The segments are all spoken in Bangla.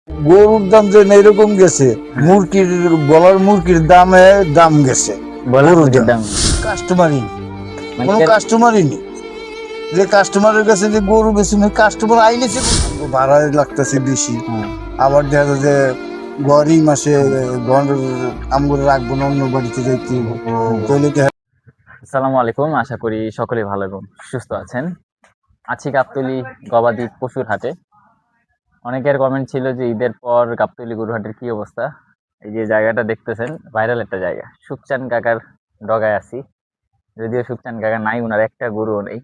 গরুর দাম যে এরকম গেছে, মুরগির বলার মুরগির দাম গেছে। গরুর দাম কাস্টমারই কোনো কাস্টমারই নেই। যে কাস্টমারের কাছে যে গরু বেশি নেই, কাস্টমার আইলেছে ভাড়া লাগতেছে বেশি। আবার দেখা যায় যে গড়ই মাসে আমগুলো রাখবো না, অন্য বাড়িতে যাইতে তাহলে আসসালামু আলাইকুম, আশা করি সকলেই ভালো এবং সুস্থ আছেন। আছি গাবতলী গবাদি পশুর হাটে। অনেকের কমেন্ট ছিল যে ঈদের পর গাবতলী গরু হাটের কি অবস্থা। এই যে জায়গাটা দেখতেছেন, ভাইরাল একটা জায়গা। সুখচান কাকার ডগায় আছি। যদিও সুখচান কাকা নাই, উনার একটা গরুও নেই।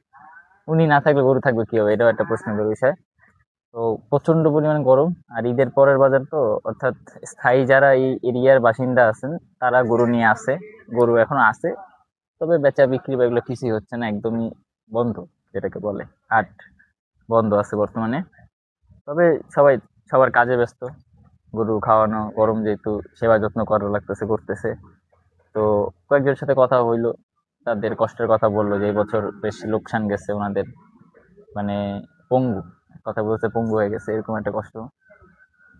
উনি না থাকলে গরু থাকবে কি হবে, এটাও একটা প্রশ্নের বিষয়। তো প্রচন্ড পরিমাণ গরম, আর ঈদের পরের বাজার তো, অর্থাৎ স্থায়ী যারা এই এরিয়ার বাসিন্দা আছেন তারা গরু নিয়ে আসে। গরু এখনো আছে, তবে বেচা বিক্রি বা এগুলো কিছুই হচ্ছে না, একদমই বন্ধ, যেটাকে বলে হাট বন্ধ আছে বর্তমানে। তবে সবাই সবার কাজে ব্যস্ত। গরু খাওয়ানো, গরম যেহেতু সেবা যত্ন করা লাগতেছে, করতেছে। তো কয়েকজনের সাথে কথা হইলো, তাদের কষ্টের কথা বললো যে এই বছর বেশ লোকসান গেছে ওনাদের, মানে পঙ্গু, কথা বলতে পঙ্গু হয়ে গেছে, এরকম একটা কষ্ট।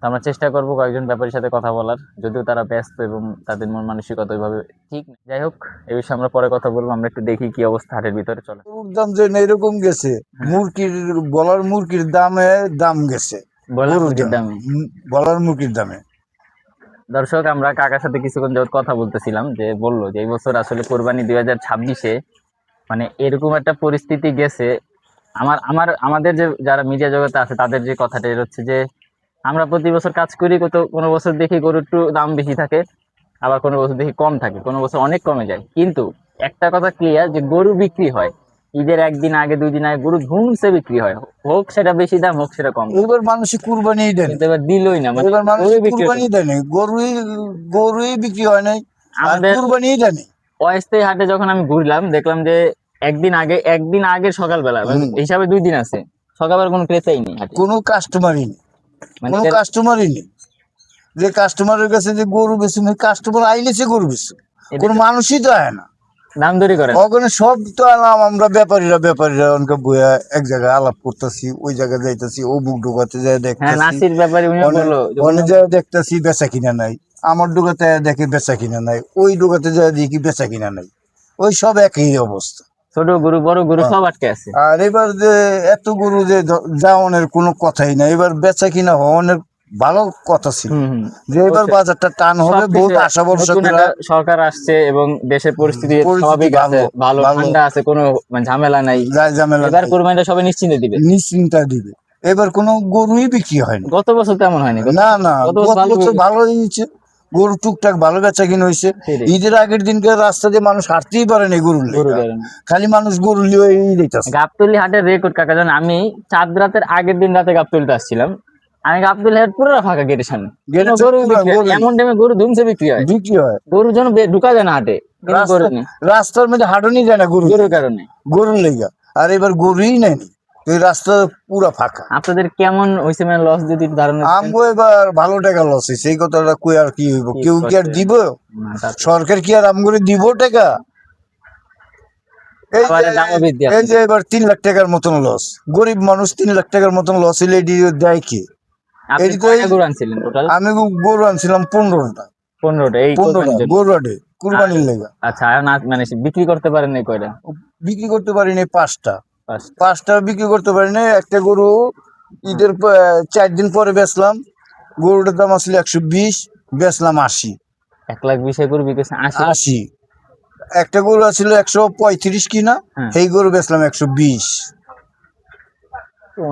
তো আমরা চেষ্টা করবো কয়েকজন ব্যাপারীর সাথে কথা বলার, যদিও তারা ব্যস্ত এবং তাদের মন মানসিকতা ওইভাবে ঠিক নেই। যাই হোক, এই বিষয়ে আমরা পরে কথা বলবো। আমরা একটু দেখি কি অবস্থা হাটের ভিতরে। চলে গরুর দাম যে এরকম গেছে, মুরগির বলার মুরগির দাম গেছে। বলার মুরগির দামে দর্শক, আমরা কাকার সাথে কিছুক্ষণ যাবত কথা বলতেছিলাম, যে বললো যে এই বছর আসলে কোরবানি 2026-এ মানে এরকম একটা পরিস্থিতি গেছে। আমাদের যে যারা মিডিয়া জগতে আছে তাদের যে কথাটা এর হচ্ছে যে আমরা প্রতি বছর কাজ করি, কোনো বছর দেখি গরুর একটু দাম বেশি থাকে, আবার কোনো বছর দেখি কম থাকে, কোনো বছর অনেক কমে যায়। কিন্তু একটা কথা ক্লিয়ার, যে গরু বিক্রি হয় ঈদের একদিন আগে, 2 দিন আগে গরু ধুমসে বিক্রি হয়, হোক সেটা বেশি দাম, হোক সেটা কম। এবার মানুষ কুরবানি দেয়, কিন্তু এবার দিলই না, মানে এবার মানুষ গরু বিক্রি কুরবানি দেয় নাই, গরুই বিক্রি হয় নাই, আর আমাদের কুরবানি দেয় নাই। অস্থায়ী হাটে যখন আমি ঘুরলাম, দেখলাম যে একদিন আগের সকালবেলা, হিসাবে 2 দিন আছে, সকালবেলা কোনো ক্রেতাই নেই হাটে, কোনো কাস্টমারই নেই, মানে কোনো কাস্টমারই নেই। যে কাস্টমারের কাছে যে গরু বেশি নেই, কাস্টমার আইলেছে গরু বেশি, কোনো মানুষই তো আয় না। দাম দরি করে ওখানে সব তো আলাম আমরা ব্যাপারীরা অনেক বইয়া এক জায়গায় আলাপ করতেছি, ওই জায়গায় যাইতেছি, ও বুক ঢোকাতে যায় হ্যাঁ, দেখতেছি, নাসির ব্যাপারে উনিও বললো অনেক জায়গায় দেখতেছি বেচা কিনা নাই। আমার ডোকাতে দেখি বেচা কিনা নাই, ওই ডোকাতে যায় দেখি বেচা কিনা নাই, ওই সব একই অবস্থা। ছোট গরু বড় গরু সব আটকে আছে। আর এবার যে এত গরু যে যাওয়ানের কোনো কথাই না, এবার বেচা কিনা হওয়ানের ভালো কথা ছিল, যে এবার বাজারটা টান হবে, বহুত আশা ভরসা করে। সরকার আসছে এবং দেশের পরিস্থিতি স্বাভাবিক আছে, ভালো ঠান্ডা আছে, কোনো মানে ঝামেলা নাই, এবার কোরবানিটা সবাই নিশ্চিন্তে দিবে, নিশ্চিন্তা দিবে। এবার কোনো গরুই বিক্রি হয়নি, গত বছর তেমন হয়নি। না না, গত বছর ভালো হয়েছে, গরু টুকটাক ভালো বেচা কিনা হয়েছে। ঈদের আগের দিনকে রাস্তা দিয়ে মানুষ হাঁটতেই পারেনি গরুর লেগা, খালি মানুষ গরু লিয়ে যাইতেছে। গাবতলী হাটের রেকর্ড কাকা, জানেন আমি চাঁদ রাতের আগের দিন রাতে গাবতলীতে আসছিলাম, আমি গাবতলী হাট পুরো ফাঁকা, গেটের সামনে এমন টাইমে গরু ধুমসে বিক্রি হয়, গরুর জন্য ঢুকা যায় না হাটে, রাস্তার মধ্যে হাঁটনি যায় না গরুর কারণে, গরুর লেগা। আর এবার গরুই নেয়নি, এই রাস্তা পুরা ফাঁকা। আপনাদের কেমন হয়েছে, মানে লস যদি ধারণা? আমগো এবার ভালো টাকা লস হয়েছে, এই কথাটা কই আর কি হইব, কেউ কি আর দিব? সরকার কি আর আমগরে দিব টাকা? এই যে এবার 3 লাখ টাকার মতন লস, গরিব মানুষ 3 লাখ টাকার মতন লস হইলে এটি দেয় কি? আমি গরু আনছিলাম 15টা। 15টা গরু আটে কুরবানির লেগা। আচ্ছা, মানে বিক্রি করতে পারেন নাই কয়টা? বিক্রি করতে পারিনি 5টা বিক্রি করতে পারিনি। একটা গরু ঈদের 4 দিন পরে বেচলাম, গরুটার দাম আসলে 120, বেচলাম 80। 1,20,000 গরু বিক্রি 80। একটা গরু আছিল 135 কিনা, সেই গরু বেচলাম 120।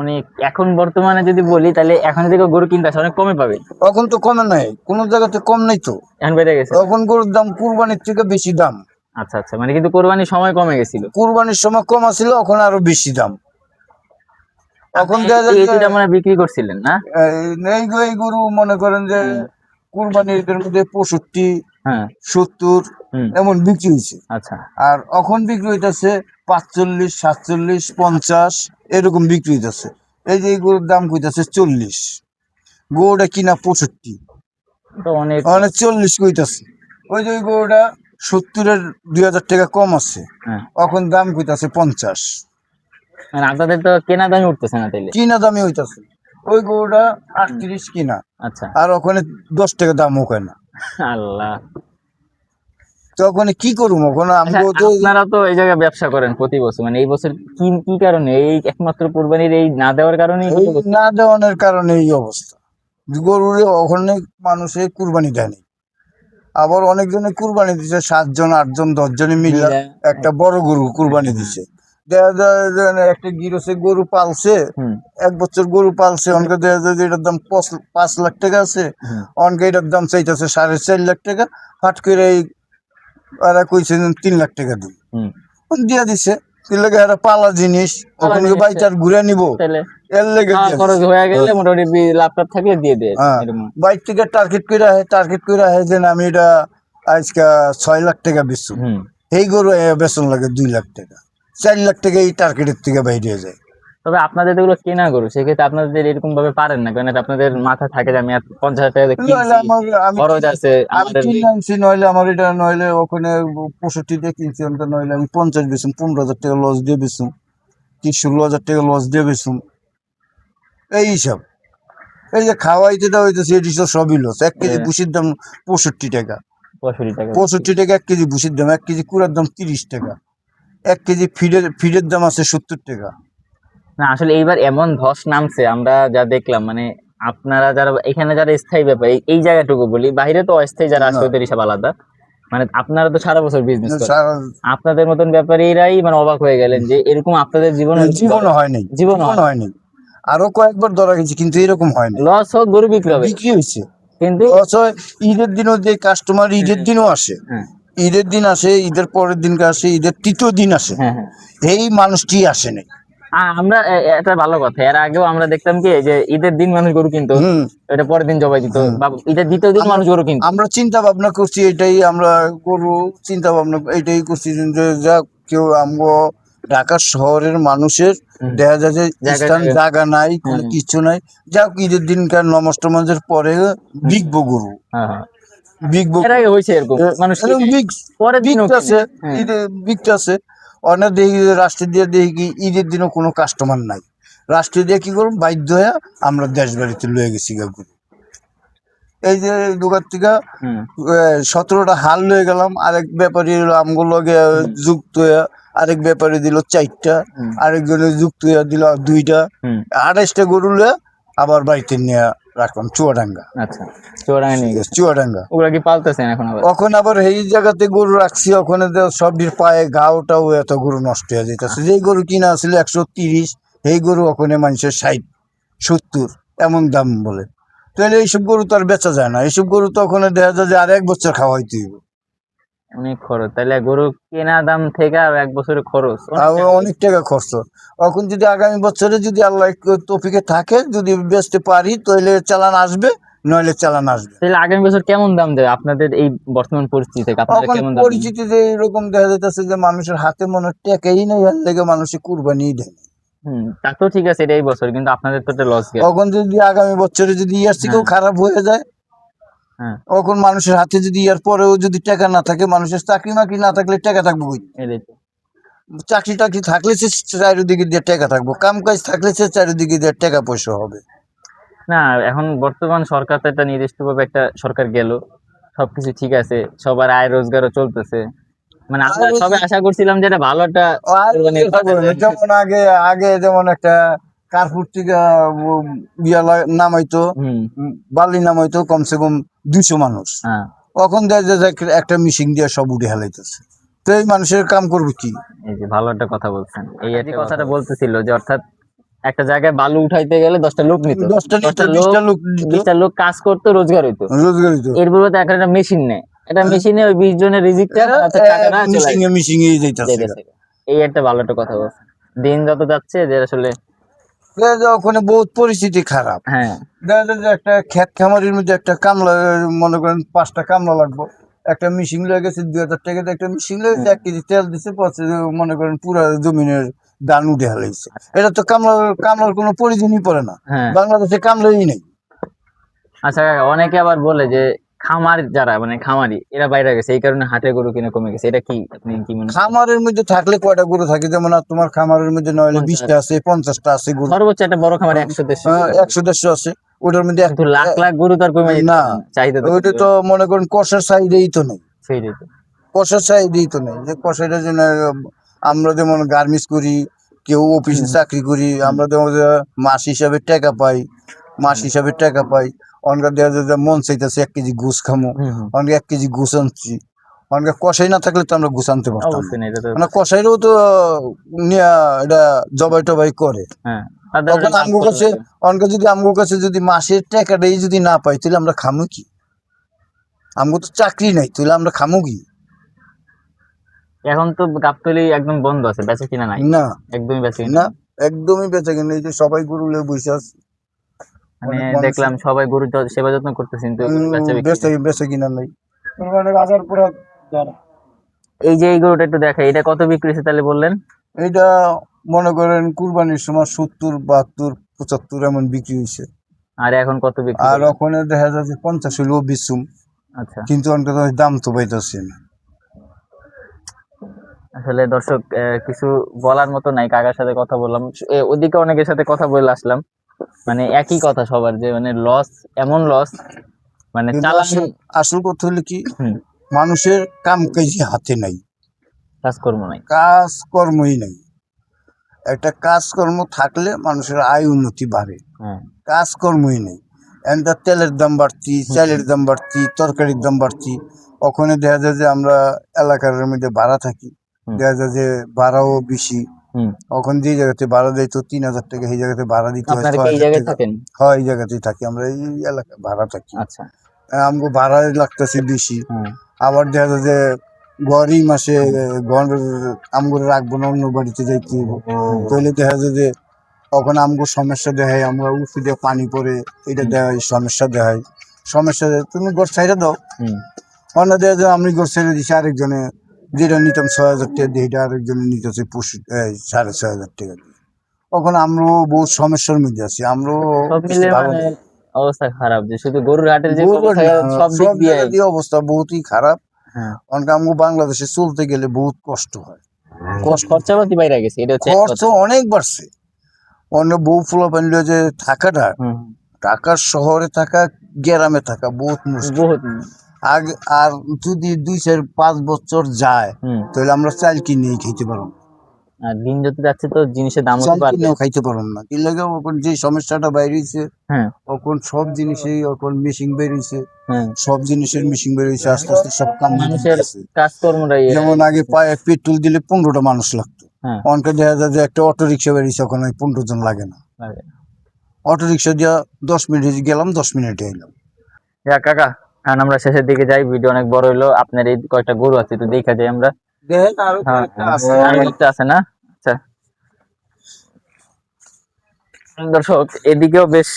অনেক, এখন বর্তমানে যদি বলি তাহলে এখন যদি গরু কিনতে আসে অনেক কমে পাবে। এখন তো কমে নাই, কোন জায়গাতে কম নাই তো, এখন বেড়ে গেছে। এখন গরুর দাম কুরবানির থেকে বেশি দাম। আচ্ছা আচ্ছা, মানে কিন্তু কোরবানির সময় কমে গেছিল, কুরবানির সময় কম আছিল, এখন আরো বেশি দাম। এখন মানে বিক্রি করছিলেন না? এই গরু মনে করেন যে কুরবানির মধ্যে 65, 70 এমন বিক্রি হয়েছে। আচ্ছা, আর এখন বিক্রি হইতেছে 45, 47, 50 এরকম বিক্রি হইতেছে। এই যে এই গরুর দাম কইতাছে 40, গরুটা কিনা 65, অনেক 40 কইতাছে। ওই যে গরুটা 70-এর 2000 টাকা কম আছে, এখন দাম কইতাছে 50। আপনাদের তো কেনা দামই উঠতেছে না, তাইলে কিনা দামই হইতাছে। ওই গরুটা 38 কিনা, আচ্ছা। আর ওখানে 10 টাকা দাম ওখানে না। আল্লাহ। তো ওখানে কি করবো, ওখানে আচ্ছা, আমগো তো আপনারা তো এই জায়গায় ব্যবসা করেন প্রতি বছর, মানে এই বছর কি কি কারণে, এই একমাত্র কুরবানির এই না দেওয়ার কারণে এই না দেওয়ানোর কারণে এই অবস্থা। গরুরে ওখানে মানুষে কুরবানি দেয়নি, আবার অনেকজনে কুরবানি দিছে, 7 জন 8 জন 10 জনে মিলে একটা বড় গরু কুরবানি দিছে। দেখা যায় যে একটা গিরসে গরু পালছে, হুম 1 বছর গরু পালছে, অনেকে দেখা যায় যে এটার দাম 5 লাখ টাকা আছে, হুম অনেকে এটার দাম চাইতেছে 4.5 লাখ টাকা। ফাট করে এই এরা কইছে যে 3 লাখ টাকা দিন, হুম। দিয়া দিছে। কি লাগে, এরা পালা জিনিস, পালা ওখানে জিনিস বাইচার ঘুরে নিব, তাহলে এর লেগে খাওয়া দিয়া খরচ দিছে। হয়ে গেলে মোটামুটি লাভ টাভ থাকলে দিয়ে দেয় হ্যাঁ, এরকম। বাইক থেকে টার্গেট করে আহে যে না, আমি এটা আজকে 6 লাখ টাকা বেচু, হুম। এই গরু বেতন লাগে 2 লাখ টাকা, 4 লাখ টাকা এই টার্গেটের থেকে বাইরে যায়। তবে আপনাদের যেগুলো কেনা গরু সেক্ষেত্রে আপনাদের এরকম ভাবে পারেন না, কারণ আপনাদের মাথা থাকে যে আমি 50,000 টাকা দিয়ে নইলে কিনছি, আমি খরচ আছে আমি আমাদের। কিনে আনছি, নইলে আমার এটা, নইলে ওখানে 65 দিয়ে কিনছি, নইলে আমি 50 বেচুম, 15,000 টাকা লস দিয়ে বেচুম, কি 16,000 টাকা লস দিয়ে বেচুম, এই হিসাব। এই যে খাওয়াইতে দেওয়া হইতেছে, এটি তো সবই লস। 1 কেজি ভুসির দাম 65 টাকা, 65 টাকা। 65 টাকা 1 কেজি ভুসির দাম, 1 কেজি কুড়ার দাম 30 টাকা, 1 কেজি ফিডের দাম আছে 70 টাকা। না আসলে এইবার এমন ধস নামছে আমরা যা দেখলাম, মানে আপনারা যারা এখানে যারা স্থায়ী ব্যাপারী, এই জায়গাটুকু বলি, বাইরে তো অস্থায়ী যারা আছে ওদের হিসাব আলাদা, মানে আপনারা তো সারা বছর বিজনেস করেন, আপনাদের মতন ব্যাপারীরাই মানে অবাক হয়ে গেলেন যে এরকম আপনাদের জীবনে জীবনও হয়নি, জীবন হয়নি। আরো কয়েকবার ধরা গেছে, কিন্তু এরকম হয়নি। লস হোক, গরু বিক্রি হবে, বিক্রি হয়েছে, কিন্তু লস হয়। ঈদের দিনও যে কাস্টমার ঈদের দিনও আসে, হ্যাঁ ঈদের দিন আসে, ঈদের পরের দিনকে আসে, ঈদের 3য় দিন আসে, হ্যাঁ হ্যাঁ। এই মানুষটি আসে নাই। আমরা এটা ভালো কথা, এর আগেও আমরা দেখতাম কি যে ঈদের দিন মানুষ গরু কিনতো, হুম, এটা পরের দিন জবাই দিত, বা ঈদের 2য় দিন মানুষ গরু কিনতো। আমরা চিন্তা ভাবনা করছি এটাই, আমরা গরু চিন্তা ভাবনা এটাই করছি যে যা কেউ আমগো ঢাকা শহরের মানুষের দেখা যায় যে স্থান জায়গা নাই, কোনো কিছু নাই, যাক ঈদের দিনকার নমষ্টমঞ্জের পরে বিকবো গরু, হ্যাঁ হ্যাঁ, বিকবো। এর আগে হয়েছে এরকম মানুষ পরের দিন আছে, ঈদের বিকতে আছে। অনেক দেখি রাষ্ট্রের দিয়ে দেখি কি ঈদের দিনও কোনো কাস্টমার নাই, রাষ্ট্রীয় দিয়ে কি করুন, বাধ্য হয়ে আমরা দেশ বাড়িতে লয়ে গেছি গরু। এই যে দোকান থেকে 17টা হাল লয়ে গেলাম, আরেক ব্যাপারী হলো আমগুলো লগে যুক্ত হয়ে আরেক ব্যাপারী দিল 4টা, আরেকজনের যুক্ত হয়ে দিল 2টা, 28টা গরু লয়ে আবার বাড়িতে নিয়ে রাখলাম চুয়াডাঙ্গা। আচ্ছা, চুয়াডাঙ্গা নিয়ে গেছে, চুয়াডাঙ্গা ওগুলা কি পালতেছেন এখন আবার? ওখানে আবার এই জায়গাতে গরু রাখছি, ওখানে সবটির পায়ে ঘাওটাও এত গরু নষ্ট হয়ে যেতেছে। যেই গরু কিনা আসলে 130, এই গরু ওখানে মানুষের 60-70 এমন দাম বলে। তাহলে এইসব গরু তো আর বেচা যায় না, এইসব গরু তো ওখানে দেখা যায় যে আর 1 বছর খাওয়াইতে হইব, অনেক খরচ, তাহলে গরু কেনা দাম থেকে আর 1 বছরের খরচ অনেক টাকা খরচ। এখন যদি আগামী বছরে যদি আল্লাহ তৌফিকে থাকে, যদি বেচতে পারি তাহলে চালান আসবে, নইলে চালান আসবে। তাহলে আগামী বছর কেমন দাম দেবে আপনাদের এই বর্তমান পরিস্থিতিতে? আপনারা কেমন দাম? পরিচিতিতে এরকম দেখা যাইতেছে যে মানুষের হাতে মনে টাকাই নেই, এর লেগে মানুষের কুরবানি দেয়। তা তো ঠিক আছে, এই বছর কিন্তু আপনাদের তো একটা লস গেল। তখন যদি আগামী বছরে যদি ইয়ার থেকেও খারাপ হয়ে যায়, তখন মানুষের হাতে যদি ইয়ার পরেও যদি টাকা না থাকে, মানুষের চাকরি মাকরি না থাকলে টাকা থাকবো কই? চাকরি টাকরি থাকলে সে চারিদিকে দিয়ে টাকা থাকবো, কাম কাজ থাকলে সে চারিদিকে দিয়ে টাকা পয়সা হবে না। এখন বর্তমান সরকার তো একটা নির্দিষ্ট ভাবে একটা সরকার গেল, সবকিছু ঠিক আছে, সবার আয় রোজগারও চলতেছে, মানে আমরা সবাই আশা করছিলাম যে এটা ভালো একটা যেমন আগে আগে যেমন একটা কার্পুর থেকে নামাইতো, বালি নামাইতো কমসে কম 200 মানুষ, এখন দেখা যায় একটা মিশিং দিয়ে সব উঠে হেলাইতেছে। তো এই মানুষের কাম করবে কি? এই যে ভালো একটা কথা বলছেন, এই একটা কথাটা বলতেছিল যে অর্থাৎ একটা জায়গায় বালু উঠাইতে গেলে 10টা লোক নিত, 20টা লোক কাজ করতো, রোজগার হইতো। এর বিরুদ্ধে একটা মেশিন নেয়, একটা মেশিনে ওই 20 জনের রিজিকটা মিশিং এ যাইতেছে। এই একটা ভালো একটা কথা বলছেন। দিন যত যাচ্ছে যে আসলে ওখানে বহুত পরিস্থিতি খারাপ। হ্যাঁ, দেখা যায় যে একটা ক্ষেত খামারির মধ্যে একটা কামলা, মনে করেন 5টা কামলা লাগবো, একটা মেশিন লয়ে গেছে 2000 টাকা দিয়ে, একটা মেশিন লয়ে 1 কেজি তেল দিচ্ছে, মনে করেন পুরা জমিনের ধান উঠে হালাইছে। এটা তো কামলার কোনো প্রয়োজনই পড়ে না, বাংলাদেশে কামলাই নেই। আচ্ছা, অনেকে আবার বলে যে খামার যারা মানে খামারি এরা বাইরে গেছে এই কারণে হাটের গরু কিনা কমে গেছে, এটা কি আপনি কি মনে করেন? খামারের মধ্যে থাকলে কয়টা গরু থাকে, যেমন আর তোমার খামারের মধ্যে নইলে 50 20টা আছে, 50টা আছে গরু, সর্বোচ্চ একটা বড় খামারে 100-150 100-150 আছে। ওটার মধ্যে কিন্তু লাখ লাখ গরু তো আর কমে যেতে না, পারে না, চাহিদা তো ওইটা কমবে। তো মনে করেন কষার সাইডেই তো নেই, সেইটাই তো। কষার সাইডেই তো নেই, যে কষাইটার জন্য আমরা যেমন গার্মেন্টস করি, কেউ অফিসে চাকরি করি, আমরা যেমন যে মাস হিসাবে টাকা পাই, মাস হিসাবে টাকা পাই। অনেক দেওয়া যায় যে মন চাইতেছে 1 কেজি ঘুষ খামো, অনেক 1 কেজি ঘুষ আনছি, অনেক কষাই না থাকলে তো আমরা ঘুষ আনতে পারতাম না। অবশ্যই না, এটা তো মানে কষাইরও তো নিয়া এটা জবাই টবাই করে। হ্যাঁ তাদের তখন কাজ আমগো করতে কাছে হবে। অনেক যদি আমগো কাছে যদি মাসের টাকাটাই যদি না পাই, তাহলে আমরা খামু কি? আমগো তো চাকরি নাই, তাহলে আমরা খামু কি? এখন তো গাবতলী একদম বন্ধ আছে, বেচা কিনা নাই, না একদমই বেচা কিনা না, নাই। একদমই বেঁচে কিনা, এই যে সবাই গরু নিয়ে বসে আছে, মানে অনেক মানুষ দেখলাম সবাই গরুর সেবা যত্ন করতেছে কিন্তু বেচা বিক্রি বেঁচে নেই। বেঁচে কিনা নাই। মানে রাজার পুরা যারা এই যে এই গরুটা একটু দেখাই, এটা কত বিক্রি হয়েছে তাহলে বললেন? এটা মনে করেন কুরবানির সময় 70, 72, 75 এমন বিক্রি হয়েছে। আর এখন কত বিক্রি আর করলেন? ওখানে দেখা যাচ্ছে 50 হলেও বেচুম, আচ্ছা, কিন্তু অন্তত দাম তো পাইতেছি না। আসলে দর্শক কিছু বলার মতো নাই, কাকার সাথে কথা বললাম, ওদিকে অনেকের সাথে কথা বলে আসলাম, মানে একই কথা সবার যে মানে লস, এমন লস, মানে কিন্তু চালান। আসল আসল কথা হলো কি, হুম, মানুষের কাম কাজে হাতে নাই, কাজকর্ম নাই। কাজকর্মই নাই। একটা কাজকর্ম থাকলে মানুষের আয় উন্নতি বাড়ে, হ্যাঁ, কাজকর্মই নেই। এনটা তেলের দাম বাড়তি, চালের দাম বাড়তি, তরকারির দাম বাড়তি। ওখানে দেখা যায় যে আমরা এলাকার মধ্যে ভাড়া থাকি, হুম, দেখা যায় যে ভাড়াও বেশি। হুম। ওখানে যে জায়গাতে ভাড়া দেয় তো 3000 টাকা, সেই জায়গাতে ভাড়া দিতে হয় আপনারা কি এই 6000 জায়গায় টাকা। থাকেন? হয় এই জায়গাতেই থাকি, আমরা এই এলাকা ভাড়া থাকি। আচ্ছা। আমগো ভাড়া লাগতেছে বেশি। হুম, আবার দেখা যায় যে গড়ই মাসে ঘর আমগো রাখবো না, অন্য বাড়িতে যাইতে হইব, তাহলে দেখা যায় যে তখন আমগো সমস্যা দেখায়, আমরা উঁচু দিয়ে পানি পড়ে, এটা দেখায় সমস্যা দেখায়, সমস্যা দেয় তুমি ঘর ছাইড়ে দাও, হুম। অন্য দেখা যায় আমি ঘর ছেড়ে দিচ্ছি, আরেকজনে যেটা নিতাম 6000 টাকা দিয়ে, এটা আরেকজনে নিতেছে 6500 টাকা দিয়ে। তখন আমরাও বহুত সমস্যার মধ্যে আছি, আমরাও সব কিছু মিলে ভালো মানে না। অবস্থা খারাপ, যে শুধু গরুর হাটের যে বলবো অবস্থা, না, সব দিক সব দিয়ে। জায়গা দিয়ে অবস্থা বহুতই খারাপ। হ্যাঁ, কারণ আমগো বাংলাদেশে চলতে গেলে বহুত কষ্ট হয়, কষ্ট, খরচাপাতি বাইরে গেছে, এটা হচ্ছে এক খরচ কথা। অনেক বাড়ছে। অন্য বউ ফুলা পানিলে যে থাকাটা, হুম, ঢাকার শহরে থাকা, গ্রামে থাকা বহুত মুশকিল। বহুত। আগে আর যদি 2-4-5 বছর যায়, হুম। তাহলে আমরা চাল কিনেই খাইতে পারবো না। আর দিন যত যাচ্ছে তো জিনিসের দামও তো চাল বাড়বে। কিনেও খাইতে পারবো না, কি লাগে এখন যে সমস্যাটা বাইরেছে, হ্যাঁ, এখন সব জিনিসেই এখন মেশিন বেরিয়েছে, হ্যাঁ। সব জিনিসের মেশিন বেরিয়েছে, আস্তে আস্তে সব কাম মানুষের দিতেছে। কাজকর্মটাই যেমন আগে পায়ে পেট্রোল দিলে 15টা মানুষ লাগতো, হ্যাঁ, অনেকে দেখা যায় যে একটা অটো রিক্সা বেরিয়েছে, ওখানে 15 জন লাগে না। লাগে। অটো রিক্সা দিয়া 10 মিনিটে গেলাম, 10 মিনিটে এলাম। যাক কাকা, কারণ আমরা শেষের দিকে যাই, ভিডিও অনেক বড় হইলো, আপনার এই কয়েকটা গরু আছে একটু দেখা যাই আমরা। দেখেন আরো হ্যাঁ, কয়েকটা আছে। আরো একটা আছে না? আচ্ছা দর্শক, এদিকেও বেশ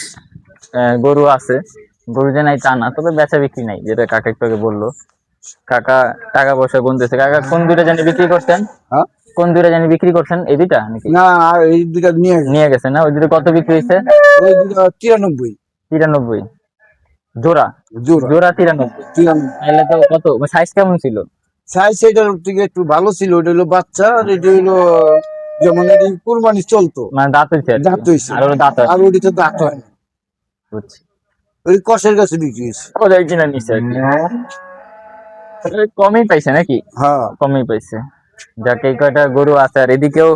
গরু আছে, গরু যে নাই তা না, তবে বেচা বিক্রি নাই, যেটা কাকা একটু আগে বললো। কাকা টাকা পয়সা গুনতেছে। কাকা কোন দুইটা জানি বিক্রি করছেন? হ্যাঁ? কোন দুইটা জানি বিক্রি করছেন? এই দুইটা নাকি না, আর এই দুটা নিয়ে গেছে। নিয়ে গেছেন না? ওই দুটো কত বিক্রি হয়েছে? ওই দুটা 93, 93 জোড়া? জোড়া জোড়া 93? 93। তাহলে তো কত সাইজ কেমন ছিল? সাইজ এটার থেকে একটু ভালো ছিল, ওটা হলো বাচ্চা, আর এটা হলো যেমন এটি কুরবানি চলতো, মানে দাঁত হয়েছে আর কি। দাঁত হয়েছে, আর ওর দাঁত হয়। আর ওটি তো দাঁত হয় না। বুঝছি। ওই কষের কাছে বিক্রি হয়েছে। ওদের কিনা নিচ্ছে আর কি। তাহলে কমই পাইছে নাকি? হ্যাঁ, কমই পাইছে। যাক, এই কয়টা গরু আছে, আর এদিকেও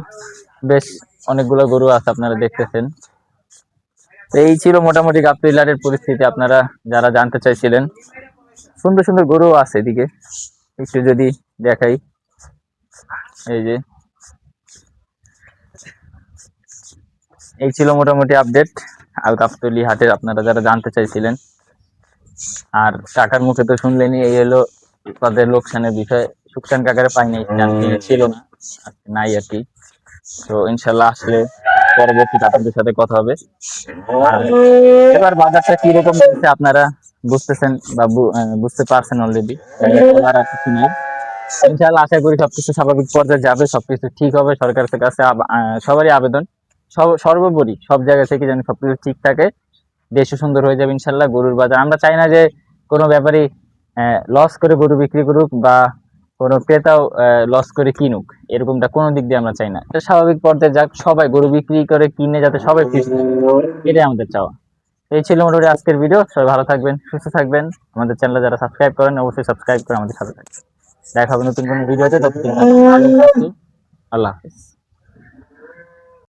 বেশ অনেকগুলো গরু আছে আপনারা দেখতেছেন। তো এই ছিল মোটামুটি গাবতলীর পরিস্থিতি, আপনারা যারা জানতে চাইছিলেন। সুন্দর সুন্দর গরু আছে এদিকে, একটু যদি দেখাই, এই যে এই ছিল মোটামুটি আপডেট আর গাবতলী হাটের, আপনারা যারা জানতে চাইছিলেন। আর কাকার মুখে তো শুনলেনই, এই হলো তাদের লোকসানের বিষয়। সুকসান কাকারে পাই নাই, ছিল না, আজকে নাই আর কি। তো ইনশাল্লাহ আসলে পরবর্তীতে আপনাদের সাথে কথা হবে। আর এবার বাজারটা কিরকম চলছে আপনারা বুঝতেছেন বা বুঝতে পারছেন অলরেডি, আর কিছু নেই। ইনশাল্লাহ আশা করি সবকিছু স্বাভাবিক পর্যায়ে যাবে, সবকিছু ঠিক হবে। সরকারের কাছে সবারই আবেদন, সর্বোপরি সব জায়গা থেকে যেন সবকিছু ঠিক থাকে, দেশও সুন্দর হয়ে যাবে ইনশাল্লাহ। গরুর বাজার আমরা চাই না যে কোনো ব্যাপারী লস করে গরু বিক্রি করুক বা কোনো ক্রেতাও লস করে কিনুক, এরকমটা কোনো দিক দিয়ে আমরা চাই না। এটা স্বাভাবিক পর্যায়ে যাক, সবাই গরু বিক্রি করে কিনে যাতে সবাই খুশি থাকে, এটাই আমাদের চাওয়া। এই ছিল মোটামুটি আজকের ভিডিও। সবাই ভালো থাকবেন, সুস্থ থাকবেন। আমাদের চ্যানেলে যারা সাবস্ক্রাইব করেন অবশ্যই সাবস্ক্রাইব করে আমাদের সাথে থাকবেন। দেখা হবে নতুন কোনো ভিডিওতে, ততদিন আল্লাহ হাফেজ।